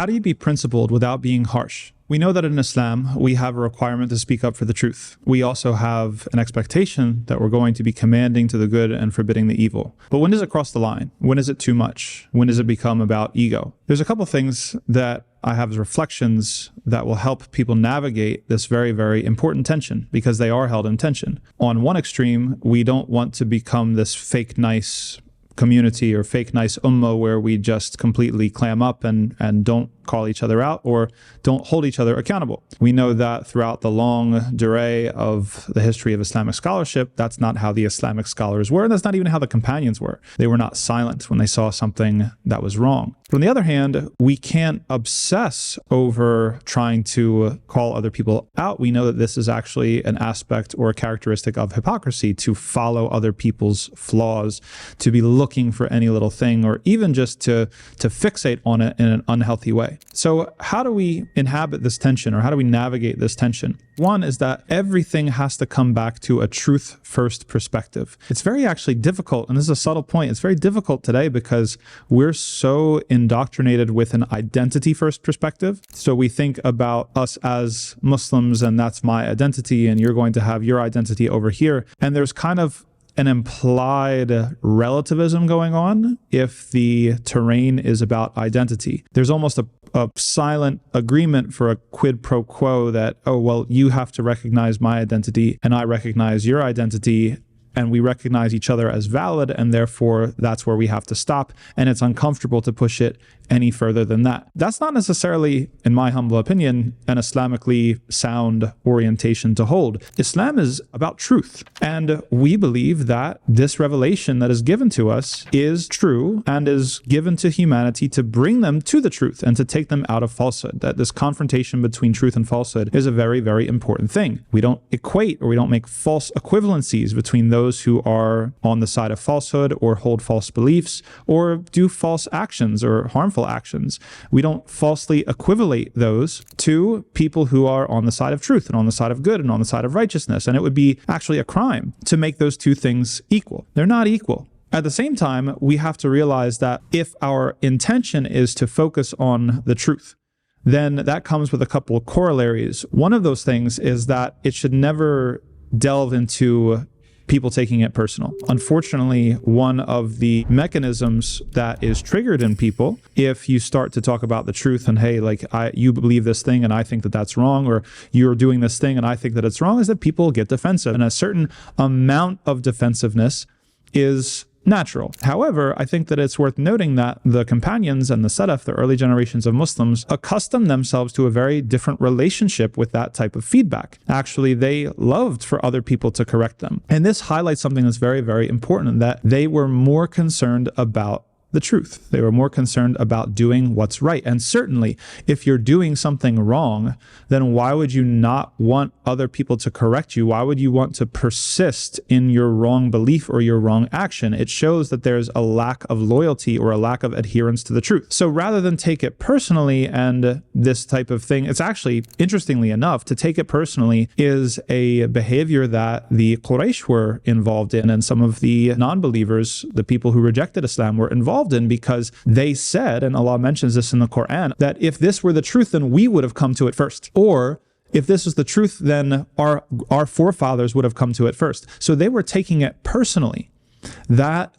How do you be principled without being harsh? We know that in Islam, we have a requirement to speak up for the truth. We also have an expectation that we're going to be commanding to the good and forbidding the evil. But when does it cross the line? When is it too much? When does it become about ego? There's a couple things that I have as reflections that will help people navigate this very, very important tension, because they are held in tension. On one extreme, we don't want to become this fake nice community or fake nice ummah where we just completely clam up and don't call each other out or don't hold each other accountable. We know that throughout the long durée of the history of Islamic scholarship, that's not how the Islamic scholars were, and that's not even how the companions were. They were not silent when they saw something that was wrong. But on the other hand, we can't obsess over trying to call other people out. We know that this is actually an aspect or a characteristic of hypocrisy, to follow other people's flaws, to be looking for any little thing, or even just to fixate on it in an unhealthy way. So how do we inhabit this tension, or how do we navigate this tension? One is that everything has to come back to a truth-first perspective. It's very actually difficult, and this is a subtle point. It's very difficult today because we're so indoctrinated with an identity-first perspective. So we think about us as Muslims, and that's my identity, and you're going to have your identity over here. And there's kind of an implied relativism going on if the terrain is about identity. There's almost a silent agreement for a quid pro quo that, oh, well, you have to recognize my identity and I recognize your identity, and we recognize each other as valid, and therefore that's where we have to stop, and it's uncomfortable to push it any further than that. That's not necessarily, in my humble opinion, an Islamically sound orientation to hold. Islam is about truth, and we believe that this revelation that is given to us is true and is given to humanity to bring them to the truth and to take them out of falsehood. That this confrontation between truth and falsehood is a very, very important thing. We don't equate, or we don't make false equivalencies between those who are on the side of falsehood or hold false beliefs or do false actions or harmful actions. We don't falsely equivalate those to people who are on the side of truth and on the side of good and on the side of righteousness. And it would be actually a crime to make those two things equal. They're not equal. At the same time, we have to realize that if our intention is to focus on the truth, then that comes with a couple of corollaries. One of those things is that it should never delve into people taking it personal. Unfortunately, one of the mechanisms that is triggered in people, if you start to talk about the truth and, hey, like, you believe this thing and I think that that's wrong, or you're doing this thing and I think that it's wrong, is that people get defensive. And a certain amount of defensiveness is natural. However, I think that it's worth noting that the companions and the Salaf, the early generations of Muslims, accustomed themselves to a very different relationship with that type of feedback. Actually, they loved for other people to correct them. And this highlights something that's very, very important, that they were more concerned about the truth. They were more concerned about doing what's right. And certainly, if you're doing something wrong, then why would you not want other people to correct you? Why would you want to persist in your wrong belief or your wrong action? It shows that there's a lack of loyalty or a lack of adherence to the truth. So rather than take it personally and this type of thing, it's actually, interestingly enough, to take it personally is a behavior that the Quraysh were involved in, and some of the non-believers, the people who rejected Islam, were involved in, because they said, and Allah mentions this in the Quran, that if this were the truth, then we would have come to it first. Or if this was the truth, then our forefathers would have come to it first. So they were taking it personally. That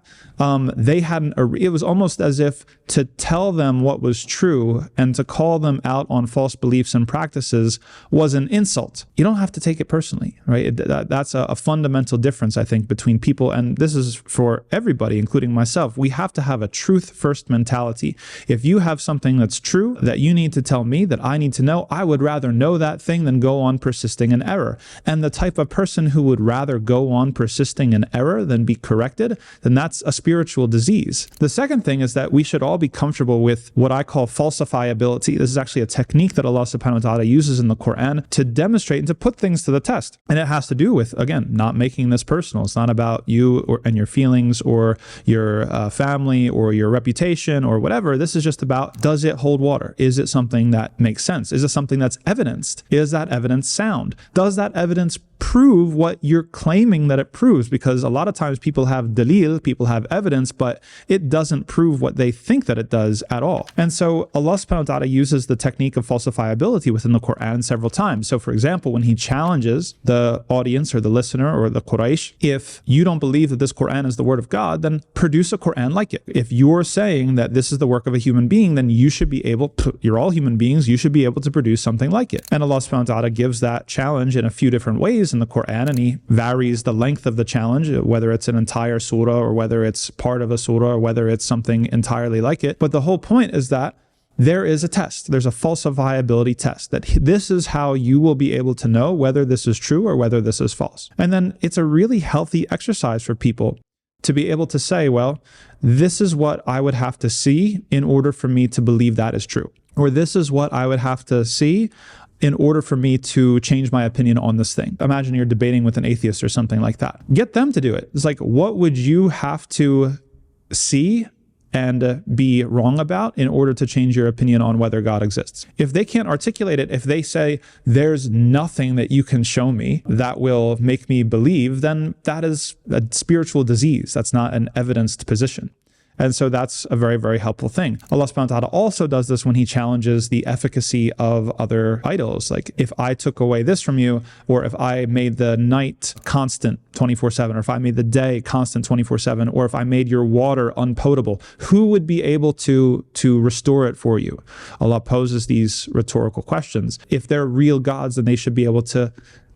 they hadn't, it was almost as if to tell them what was true and to call them out on false beliefs and practices was an insult. You don't have to take it personally, right? That's a fundamental difference, I think, between people. And this is for everybody, including myself. We have to have a truth-first mentality. If you have something that's true that you need to tell me, that I need to know, I would rather know that thing than go on persisting in error. And the type of person who would rather go on persisting in error than be corrected, then that's a spiritual disease. The second thing is that we should all be comfortable with what I call falsifiability. This is actually a technique that Allah subhanahu wa ta'ala uses in the Quran to demonstrate and to put things to the test. And it has to do with, again, not making this personal. It's not about you and your feelings or your family or your reputation or whatever. This is just about, does it hold water? Is it something that makes sense? Is it something that's evidenced? Is that evidence sound? Does that evidence prove what you're claiming that it proves? Because a lot of times people have have dalil, people have evidence, but it doesn't prove what they think that it does at all. And so Allah subhanahu wa ta'ala uses the technique of falsifiability within the Quran several times. So for example, when he challenges the audience or the listener or the Quraysh, if you don't believe that this Quran is the word of God, then produce a Quran like it. If you're saying that this is the work of a human being, then you should be able, you're all human beings, you should be able to produce something like it. And Allah subhanahu wa ta'ala gives that challenge in a few different ways in the Quran, and he varies the length of the challenge, whether it's an entire surah or whether it's part of a surah or whether it's something entirely like it. But the whole point is that there is a test. There's a falsifiability test, that this is how you will be able to know whether this is true or whether this is false. And then it's a really healthy exercise for people to be able to say, well, this is what I would have to see in order for me to believe that is true. Or this is what I would have to see in order for me to change my opinion on this thing. Imagine you're debating with an atheist or something like that. Get them to do it. It's like, what would you have to see and be wrong about in order to change your opinion on whether God exists? If they can't articulate it, if they say, there's nothing that you can show me that will make me believe, then that is a spiritual disease. That's not an evidenced position. And so that's a very, very helpful thing. Allah subhanahu wa ta'ala also does this when he challenges the efficacy of other idols. Like, if I took away this from you, or if I made the night constant 24/7, or if I made the day constant 24/7, or if I made your water unpotable, who would be able to restore it for you? Allah poses these rhetorical questions. If they're real gods, then they should be able to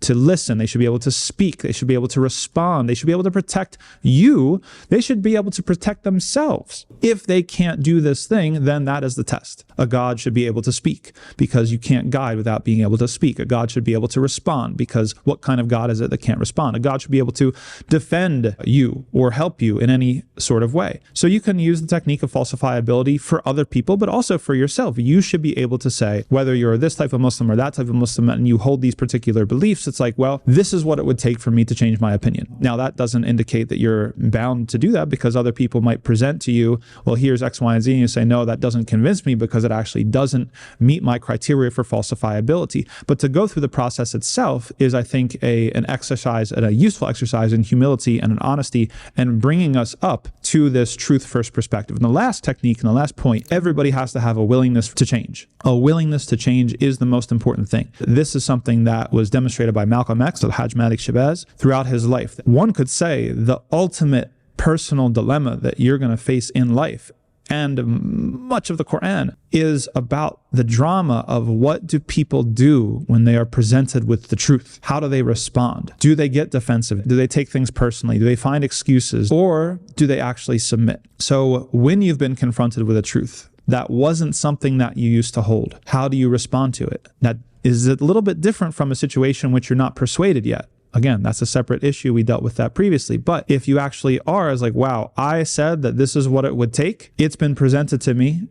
listen, they should be able to speak, they should be able to respond, they should be able to protect you, they should be able to protect themselves. If they can't do this thing, then that is the test. A God should be able to speak, because you can't guide without being able to speak. A God should be able to respond, because what kind of God is it that can't respond? A God should be able to defend you or help you in any sort of way. So you can use the technique of falsifiability for other people, but also for yourself. You should be able to say, whether you're this type of Muslim or that type of Muslim, and you hold these particular beliefs, it's like, well, this is what it would take for me to change my opinion. Now, that doesn't indicate that you're bound to do that, because other people might present to you, well, here's X, Y, and Z, and you say, no, that doesn't convince me because it actually doesn't meet my criteria for falsifiability. But to go through the process itself is, I think, an exercise, and a useful exercise in humility and in honesty, and bringing us up to this truth-first perspective. And the last technique and the last point, everybody has to have a willingness to change. A willingness to change is the most important thing. This is something that was demonstrated by Malcolm X, Al-Hajj Malik Shabazz, throughout his life. One could say the ultimate personal dilemma that you're going to face in life, and much of the Quran, is about the drama of what do people do when they are presented with the truth? How do they respond? Do they get defensive? Do they take things personally? Do they find excuses? Or do they actually submit? So when you've been confronted with a truth that wasn't something that you used to hold, how do you respond to it? That is a little bit different from a situation in which you're not persuaded yet. Again, that's a separate issue. We dealt with that previously. But if you actually are, it's like, wow, I said that this is what it would take. It's been presented to me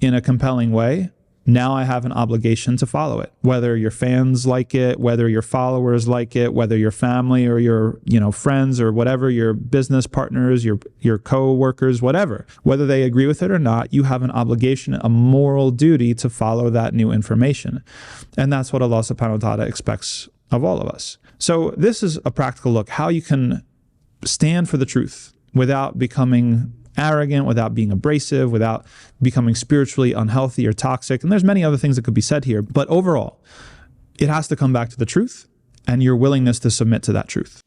in a compelling way. Now I have an obligation to follow it. Whether your fans like it, whether your followers like it, whether your family or your friends or whatever, your business partners, your co-workers, whatever, whether they agree with it or not, you have an obligation, a moral duty to follow that new information. And that's what Allah subhanahu wa ta'ala expects of all of us. So this is a practical look, how you can stand for the truth without becoming arrogant, without being abrasive, without becoming spiritually unhealthy or toxic. And there's many other things that could be said here. But overall, it has to come back to the truth and your willingness to submit to that truth.